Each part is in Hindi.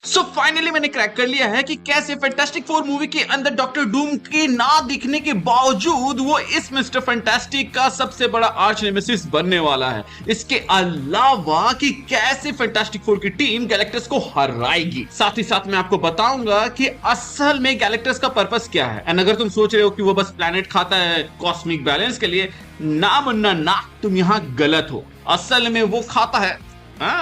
सो फाइनली मैंने क्रैक कर लिया है कि कैसे फैंटास्टिक फोर मूवी के अंदर डॉक्टर डूम के ना दिखने के बावजूद वो इस मिस्टर फैंटास्टिक का सबसे बड़ा आर्च नेमेसिस बनने वाला है। इसके अलावा कि कैसे फैंटास्टिक फोर की टीम गैलेक्टस को हराएगी। साथ ही साथ मैं आपको बताऊंगा कि असल में गैलेक्टस का पर्पस क्या है। एंड अगर तुम सोच रहे हो कि वो बस प्लैनेट खाता है कॉस्मिक बैलेंस के लिए, ना मुन्ना ना, तुम यहाँ गलत हो। असल में वो खाता है,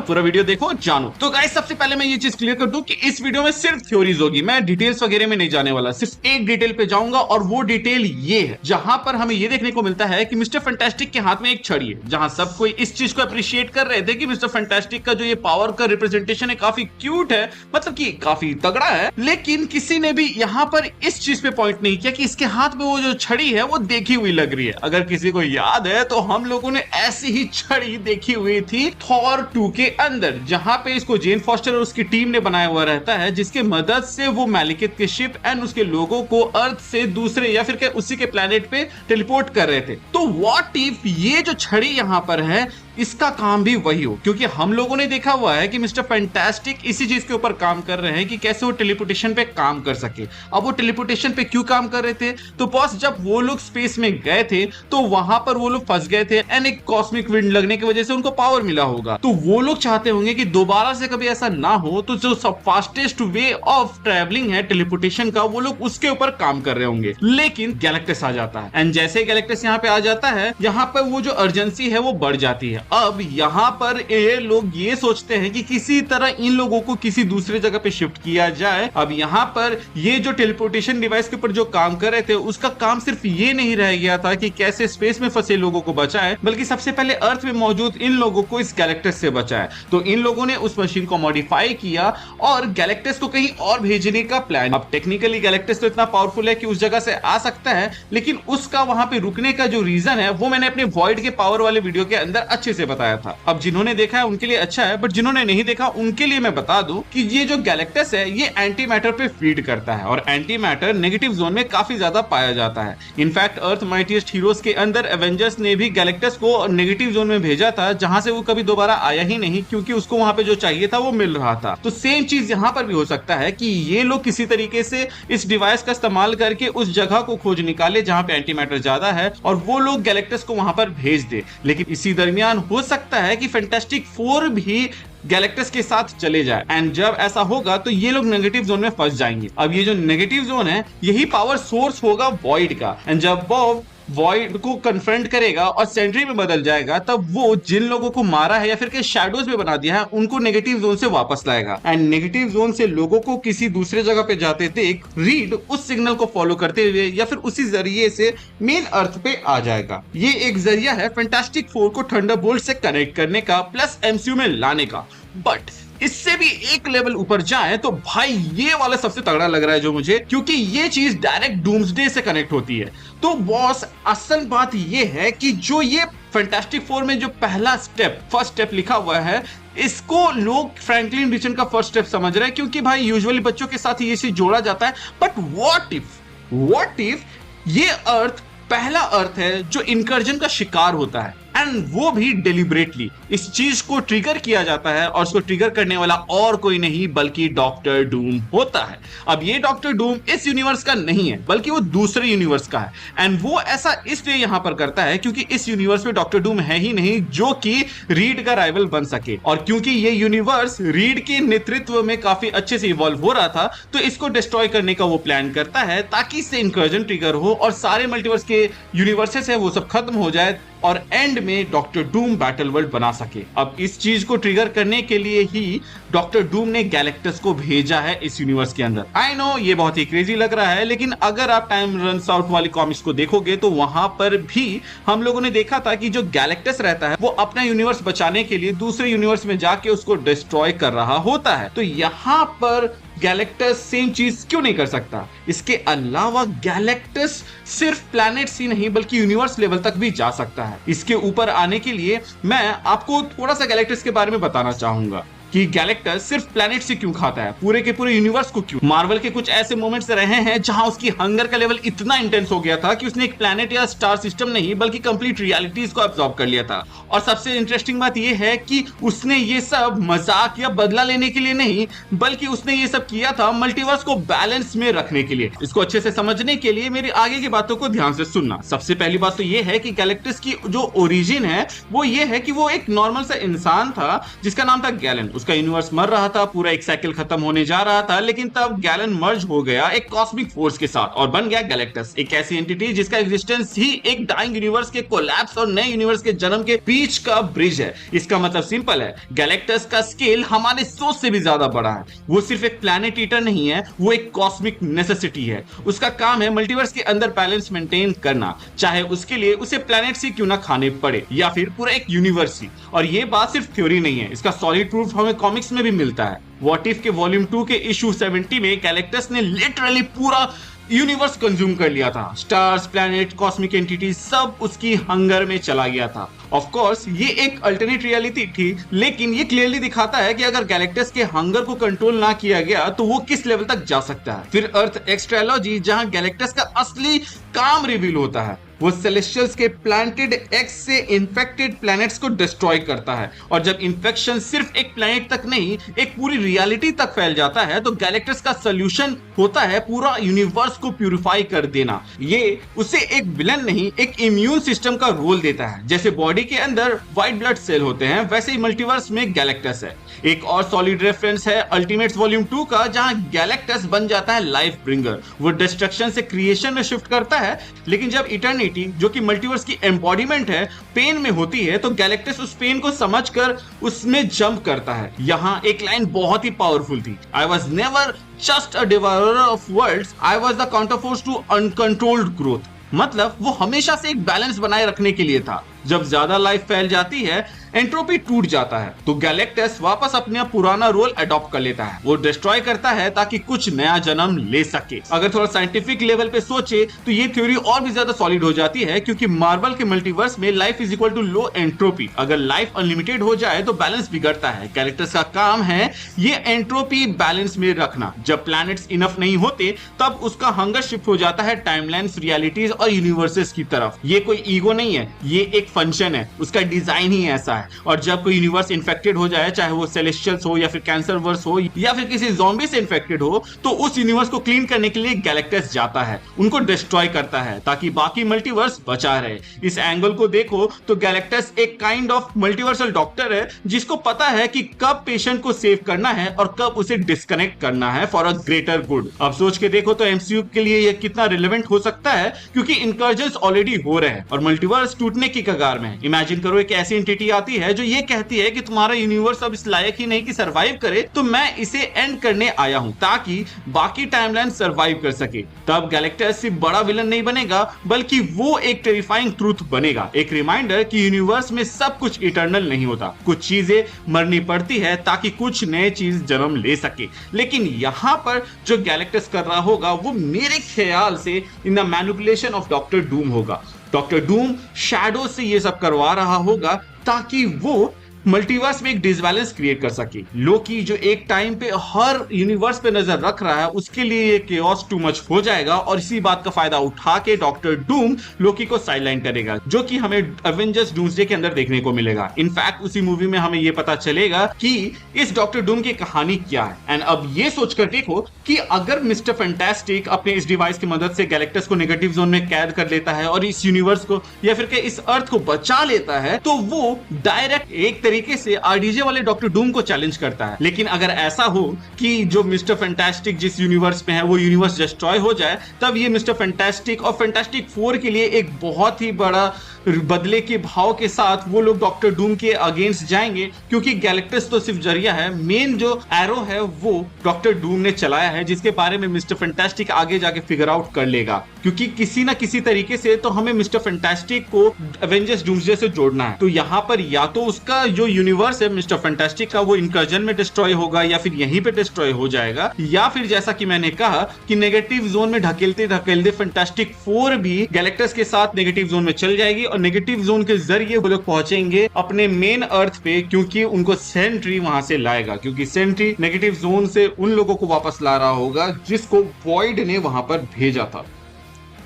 पूरा वीडियो देखो जानो। तो गाइस सबसे पहले मैं ये चीज क्लियर कर दूं कि इस वीडियो में सिर्फ थ्योरीज होगी, मैं डिटेल्स वगैरह में नहीं जाने वाला। सिर्फ एक डिटेल पे जाऊंगा और वो डिटेल ये है जहां पर हमें ये देखने को मिलता है कि मिस्टर फैंटास्टिक के हाथ में एक छड़ी है। जहां सब कोई इस चीज को अप्रिशिएट कर रहे थे कि मिस्टर फैंटास्टिक का जो ये पावर का रिप्रेजेंटेशन है काफी क्यूट है, मतलब कि काफी तगड़ा है, लेकिन किसी ने भी यहाँ पर इस चीज पे पॉइंट नहीं किया कि इसके हाथ में वो जो छड़ी है वो देखी हुई लग रही है। अगर किसी को याद है तो हम लोगों ने ऐसी ही छड़ी देखी हुई थी थॉर 2 के अंदर, जहां पे इसको जेन फॉस्टर और उसकी टीम ने बनाया हुआ रहता है, जिसके मदद से वो मैलिकेट के शिप एंड उसके लोगों को अर्थ से दूसरे या फिर उसी के प्लेनेट पे टेलीपोर्ट कर रहे थे। तो व्हाट इफ ये जो छड़ी यहां पर है इसका काम भी वही हो, क्योंकि हम लोगों ने देखा हुआ है कि मिस्टर फैंटास्टिक इसी चीज के ऊपर काम कर रहे हैं कि कैसे वो टेलीपोर्टेशन पे काम कर सके। अब वो टेलीपोर्टेशन पे क्यों काम कर रहे थे? तो बॉस जब वो लोग स्पेस में गए थे तो वहां पर वो लोग फंस गए थे एंड एक कॉस्मिक विंड लगने की वजह से उनको पावर मिला होगा। तो वो लोग चाहते होंगे कि दोबारा से कभी ऐसा ना हो, तो जो सब फास्टेस्ट वे ऑफ ट्रेवलिंग है टेलीपोर्टेशन का, वो लोग उसके ऊपर काम कर रहे होंगे। लेकिन गैलेक्टस आ जाता है एंड जैसे गैलेक्टस यहाँ पे आ जाता है, यहाँ पर वो जो अर्जेंसी है वो बढ़ जाती है। अब यहाँ पर ये लोग ये सोचते हैं कि किसी तरह इन लोगों को किसी दूसरे जगह पे शिफ्ट किया जाए। अब यहाँ पर ये जो टेलीपोर्टेशन डिवाइस के ऊपर जो काम कर रहे थे उसका काम सिर्फ ये नहीं रह गया था कि कैसे स्पेस में फंसे लोगों को बचाए, बल्कि सबसे पहले अर्थ में मौजूद इन लोगों को इस गैलेक्टस से बचाए। तो इन लोगों ने उस मशीन को मॉडिफाई किया और गैलेक्टस को कहीं और भेजने का प्लान। अब टेक्निकली गैलेक्टस तो इतना पावरफुल है कि उस जगह से आ सकता है, लेकिन उसका वहां पे रुकने का जो रीजन है वो मैंने अपने वॉइड के पावर वाले वीडियो के अंदर अच्छे से बताया था। अब जिन्होंने देखा है उनके लिए अच्छा है, बट जिन्होंने नहीं देखा उनके लिए मैं बता दूं कि ये जो गैलेक्टस है ये एंटी मैटर पे फीड करता है और एंटी मैटर नेगेटिव जोन में काफी ज्यादा पाया जाता है। इनफैक्ट अर्थ माइटीएस्ट हीरोज के अंदर एवेंजर्स ने भी गैलेक्टस को नेगेटिव जोन में भेजा था, जहां से वो कभी दोबारा आया ही नहीं, क्योंकि उसको वहां पे जो चाहिए था वो मिल रहा था। तो सेम चीज यहां पर भी हो सकता है कि ये लोग किसी तरीके से इस डिवाइस का इस्तेमाल करके उस जगह को खोज निकाले जहां पे एंटी मैटर ज्यादा है और वो लोग गैलेक्टस को वहां पर भेज दे। लेकिन इसी दरमियान हो सकता है कि फैंटास्टिक फोर भी गैलेक्टस के साथ चले जाए एंड जब ऐसा होगा तो ये लोग नेगेटिव जोन में फंस जाएंगे। अब ये जो नेगेटिव जोन है यही पावर सोर्स होगा वॉइड का, एंड जब बॉब वॉइड को कन्फ्रंट करेगा और सेंट्री में बदल जाएगा, तब वो जिन लोगों को मारा है या फिर के शैडोज में बना दिया है उनको नेगेटिव जोन से वापस लाएगा एंड नेगेटिव जोन से लोगों को किसी दूसरे जगह पे जाते देख रीड उस सिग्नल को फॉलो करते हुए या फिर उसी जरिए से मेन अर्थ पे आ जाएगा। ये एक जरिया है फैंटास्टिक फोर को थंडरबोल्ट से कनेक्ट करने का प्लस एमसीयू में लाने का। बट इससे भी एक लेवल ऊपर जाए तो भाई ये वाला सबसे तगड़ा लग रहा है जो मुझे, क्योंकि ये चीज डायरेक्ट डूम्सडे से कनेक्ट होती है। तो बॉस असल बात ये है कि जो ये फैंटास्टिक फोर में जो पहला स्टेप फर्स्ट स्टेप लिखा हुआ है, इसको लोग फ्रैंकलिन रिचन का फर्स्ट स्टेप समझ रहे हैं, क्योंकि भाई यूजुअली बच्चों के साथ ये चीज जोड़ा जाता है। बट व्हाट इफ ये अर्थ पहला अर्थ है जो इनकर्जन का शिकार होता है एंड वो भी डेलिबरेटली इस चीज को ट्रिगर किया जाता है और उसको ट्रिगर करने वाला और कोई नहीं बल्कि डॉक्टर डूम होता है। अब ये डॉक्टर डूम इस यूनिवर्स का नहीं है बल्कि वो दूसरे यूनिवर्स का है एंड वो ऐसा इसलिए यहां पर करता है क्योंकि इस यूनिवर्स में डॉक्टर डूम है ही नहीं जो कि रीड का राइवल बन सके, और क्योंकि ये यूनिवर्स रीड के नेतृत्व में काफी अच्छे से इवॉल्व हो रहा था तो इसको डिस्ट्रॉय करने का वो प्लान करता है ताकि इससे इंकर्जन ट्रिगर हो और सारे मल्टीवर्स के यूनिवर्सेस है वो सब खत्म हो जाए और एंड में डॉक्टर डूम बैटल वर्ल्ड बना सके। अब इस चीज को ट्रिगर करने के लिए ही डॉक्टर डूम ने गैलेक्टस को भेजा है इस यूनिवर्स के अंदर। आई नो ये बहुत ही क्रेजी लग रहा है, लेकिन अगर आप टाइम रन्स आउट वाली कॉमिक्स को देखोगे तो वहां पर भी हम लोगों ने देखा था कि जो गैलेक्टस रहता है वो अपना यूनिवर्स बचाने के लिए दूसरे यूनिवर्स में जाके उसको डिस्ट्रॉय कर रहा होता है। तो यहां पर गैलेक्टस सेम चीज क्यों नहीं कर सकता? इसके अलावा गैलेक्टस सिर्फ प्लैनेट्स ही नहीं बल्कि यूनिवर्स लेवल तक भी जा सकता है। इसके ऊपर आने के लिए मैं आपको थोड़ा सा गैलेक्टस के बारे में बताना चाहूंगा। कि गैलेक्टस सिर्फ प्लैनेट से क्यों खाता है, पूरे के पूरे यूनिवर्स को क्यों। मार्वल के कुछ ऐसे मोमेंट्स रहे हैं जहां उसकी हंगर का लेवल इतना इंटेंस हो गया था कि उसने एक प्लैनेट या स्टार सिस्टम नहीं बल्कि कंप्लीट रियलिटीज को अब्सॉर्ब कर लिया था। और सबसे इंटरेस्टिंग बात यह है कि उसने ये सब मजाक या बदला लेने के लिए नहीं, बल्कि उसने ये सब किया था मल्टीवर्स को बैलेंस में रखने के लिए। इसको अच्छे से समझने के लिए मेरी आगे की बातों को ध्यान से सुनना। सबसे पहली बात तो ये है कि गैलेक्टस की जो ओरिजिन है वो ये है कि वो एक नॉर्मल सा इंसान था जिसका नाम था गैलन। उसका यूनिवर्स मर रहा था, पूरा एक साइकिल खत्म होने जा रहा था, लेकिन तब गैलन मर्ज हो गया एक कॉस्मिक फोर्स के साथ और बन गया गैलेक्टस, एक ऐसी एंटिटी जिसका एग्जिस्टेंस ही एक डाइंग यूनिवर्स के कोलैप्स और नए यूनिवर्स के जन्म के बीच का ब्रिज है। इसका मतलब सिंपल है, गैलेक्टस का स्केल हमारे सोच से भी ज्यादा बड़ा है। वो सिर्फ एक प्लैनेट ईटर नहीं है, वो एक कॉस्मिक नेसेसिटी है। उसका काम है मल्टीवर्स के अंदर बैलेंस मेंटेन करना, चाहे उसके लिए उसे प्लैनेट से क्यों ना खाने पड़े या फिर पूरा एक यूनिवर्स ही। और ये बात सिर्फ थ्योरी नहीं है, इसका सॉलिड प्रूफ हमें कॉमिक्स में भी मिलता है। व्हाट इफ के वॉल्यूम 2 के इशू 70 में गैलेक्टस ने लिटरली पूरा यूनिवर्स कंज्यूम कर लिया था। स्टार्स, प्लैनेट, कॉस्मिक एंटिटी सब उसकी हंगर में चला गया था। ऑफ कोर्स ये एक अल्टरनेट रियलिटी थी, लेकिन ये क्लियरली दिखाता है कि अगर गैलेक्टस के हंगर को कंट्रोल ना किया गया तो वो किस लेवल तक जा सकता है। फिर अर्थ एक्स ट्रायलॉजी, जहां गैलेक्टस का असली काम रिवील होता है, वो सेलेस्टियल्स के प्लांटेड एक्स से इन्फेक्टेड प्लैनेट्स को डिस्ट्रॉय करता है। और जब इन्फेक्शन सिर्फ एक प्लैनेट तक नहीं, एक पूरी रियलिटी तक फैल जाता है, तो गैलेक्टस का सोल्यूशन होता है पूरा यूनिवर्स को प्यूरिफाई कर देना। ये उसे एक विलन नहीं, एक इम्यून सिस्टम का रोल देता है। जैसे बॉडी के अंदर व्हाइट ब्लड सेल होते हैं, वैसे ही मल्टीवर्स में गैलेक्टस है। एक और सॉलिड रेफरेंस है अल्टीमेट्स वॉल्यूम 2 का, जहां गैलेक्टस बन जाता है लाइफ ब्रिंगर। वो डिस्ट्रक्शन से क्रिएशन में शिफ्ट करता है, लेकिन जब इटर्निटी, जो कि मल्टीवर्स की एम्बॉडीमेंट है, पेन में होती है, तो गैलेक्टस उस पेन को समझकर उसमें जंप करता है। यहां एक लाइन बहुत ही पावरफुल थी, I was never just a divider of worlds, I was the counterforce to uncontrolled growth. मतलब वो हमेशा से एक बैलेंस बनाए रखने के लिए था। जब ज्यादा लाइफ फैल जाती है, एंट्रोपी टूट जाता है, तो गैलेक्टस वापस अपना पुराना रोल अडॉप्ट कर लेता है। वो डिस्ट्रॉय करता है ताकि कुछ नया जन्म ले सके। अगर थोड़ा साइंटिफिक लेवल पे सोचे तो ये थ्योरी और भी ज्यादा सॉलिड हो जाती है, क्योंकि मार्वल के मल्टीवर्स में life is equal to low entropy. अगर लाइफ अनलिमिटेड हो जाए तो बैलेंस बिगड़ता है। गैलेक्टस का काम है ये एंट्रोपी बैलेंस में रखना। जब प्लैनेट्स इनफ नहीं होते, तब उसका हंगर शिफ्ट हो जाता है टाइमलाइंस, रियलिटीज और यूनिवर्सेस की तरफ। ये कोई ईगो नहीं है, ये एक फंक्शन है, उसका डिजाइन ही ऐसा है। और जब कोई यूनिवर्स इन्फेक्टेड हो जाए, चाहे वो सेलेस्टियल्स हो या फिर कैंसरवर्स हो या फिर किसी ज़ॉम्बी से इन्फेक्टेड हो, तो उस यूनिवर्स को क्लीन करने के लिए गैलेक्टस जाता है, उनको डिस्ट्रॉय करता है ताकि बाकी मल्टीवर्स बचा रहे। इस एंगल को देखो तो गैलेक्टस एक काइंड ऑफ मल्टीवर्सल डॉक्टर है, जिसको पता है कि कब पेशेंट को सेव करना है और कब उसे डिस्कनेक्ट करना है फॉर अ ग्रेटर गुड। अब सोच के देखो तो एमसीयू के लिए यह कितना रिलेवेंट हो सकता है, क्योंकि इनकर्जन्स ऑलरेडी हो रहे हैं और मल्टीवर्स टूटने की कगार में है। इमेजिन करो एक ऐसी एंटिटी आती है जो ये कहती है कि तुम्हारा यूनिवर्स अब इस लायक ही नहीं कि सरवाइव करे, तो मैं इसे एंड करने आया हूं ताकि बाकी टाइमलाइन सरवाइव कर सके। तब गैलेक्टस सिर्फ बड़ा विलन नहीं बनेगा, बल्कि वो एक टेरिफाइंग ट्रूथ बनेगा, एक रिमाइंडर कि यूनिवर्स में सब कुछ इटर्नल नहीं होता। कुछ चीजें मरनी पड़ती है ताकि कुछ नए चीज जन्म ले सके। लेकिन यहां पर जो गैलेक्टस कर रहा होगा वो मेरे ख्याल से in the manipulation of doctor Doom होगा। डॉक्टर डूम शैडो से ये सब करवा रहा होगा ताकि वो मल्टीवर्स में एक डिसबैलेंस क्रिएट कर सके। लोकी जो एक टाइम पे हर यूनिवर्स पे नजर रख रहा है, उसके लिए ये केओस टू मच हो जाएगा और इसी बात का फायदा उठा के डॉक्टर डूम लोकी को साइडलाइन करेगा, जो कि हमें एवेंजर्स डूम्सडे के अंदर देखने को मिलेगा। इनफैक्ट उसी मूवी में हमें ये पता चलेगा कि इस डॉक्टर डूम की कहानी क्या है। एंड अब ये सोचकर देखो कि अगर मिस्टर फैंटास्टिक अपने इस डिवाइस की मदद से गैलेक्टस को नेगेटिव जोन में कैद कर लेता है और इस यूनिवर्स को या फिर इस अर्थ को बचा लेता है, तो वो डायरेक्ट एक तरीके से आरडीजे वाले डॉक्टर डूम को चैलेंज करता है। लेकिन अगर ऐसा हो कि जो मिस्टर फैंटास्टिक जिस यूनिवर्स में है वो यूनिवर्स डिस्ट्रॉय हो जाए, तब ये मिस्टर फैंटास्टिक और फैंटास्टिक 4 के लिए एक बहुत ही बड़ा बदले के भाव के साथ वो लोग डॉक्टर डूम के अगेंस्ट जाएंगे, क्योंकि गैलेक्टस तो सिर्फ जरिया है, मेन जो एरो है वो डॉक्टर डूम ने चलाया है, जिसके बारे में मिस्टर फैंटास्टिक आगे जाके फिगर आउट कर लेगा। क्योंकि किसी ना किसी तरीके से तो हमें मिस्टर फैंटास्टिक को एवेंजर्स डूम्सडे से जोड़ना है। तो यहाँ पर या तो उसका जो यूनिवर्स है मिस्टर फैंटास्टिक का वो इनकर्जन में डिस्ट्रॉय होगा या फिर यहीं पे डिस्ट्रॉय हो जाएगा, या फिर जैसा कि मैंने कहा कि नेगेटिव जोन में ढकेलते ढकेलते फैंटास्टिक फोर भी गैलेक्टस के साथ नेगेटिव जोन में चल जाएगी और नेगेटिव जोन के जरिए वो लोग पहुंचेंगे अपने मेन अर्थ पे, क्योंकि उनको सेंट्री वहां से लाएगा, क्योंकि सेंट्री नेगेटिव जोन से उन लोगों को वापस ला रहा होगा जिसको वॉइड ने वहां पर भेजा था।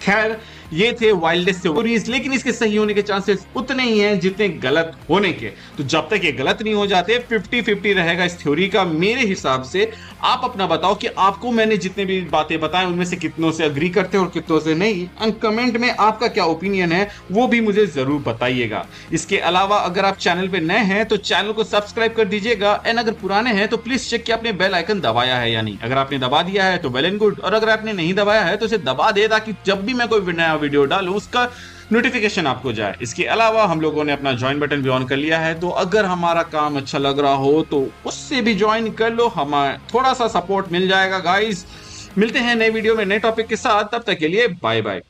खैर ये थे वाइल्डेस्ट थ्योरीज, लेकिन इसके सही होने के चांसेस उतने ही हैं जितने गलत होने के। तो जब तक ये गलत नहीं हो जाते 50-50 रहेगा इस थ्योरी का मेरे हिसाब से। आप अपना बताओ कि आपको मैंने जितने भी बातें बताएं उनमें से कितनों से अग्री करते हो और कितनों से नहीं, एंड कमेंट में आपका क्या ओपिनियन है वो भी मुझे जरूर बताइएगा। इसके अलावा अगर आप चैनल पे नए हैं तो चैनल को सब्सक्राइब कर दीजिएगा, एंड अगर पुराने हैं तो प्लीज चेक कि आपने बेल आइकन दबाया है या नहीं। अगर आपने दबा दिया है तो वेल एंड गुड, और अगर आपने नहीं दबाया है तो इसे दबा दे ताकि जब भी मैं कोई नया वीडियो डालूं उसका नोटिफिकेशन आपको जाए। इसके अलावा हम लोगों ने अपना ज्वाइन बटन भी ऑन कर लिया है, तो अगर हमारा काम अच्छा लग रहा हो तो उससे भी ज्वाइन कर लो, हमें थोड़ा सा सपोर्ट मिल जाएगा गाइस। मिलते हैं नए वीडियो में नए टॉपिक के साथ, तब तक के लिए बाय बाय।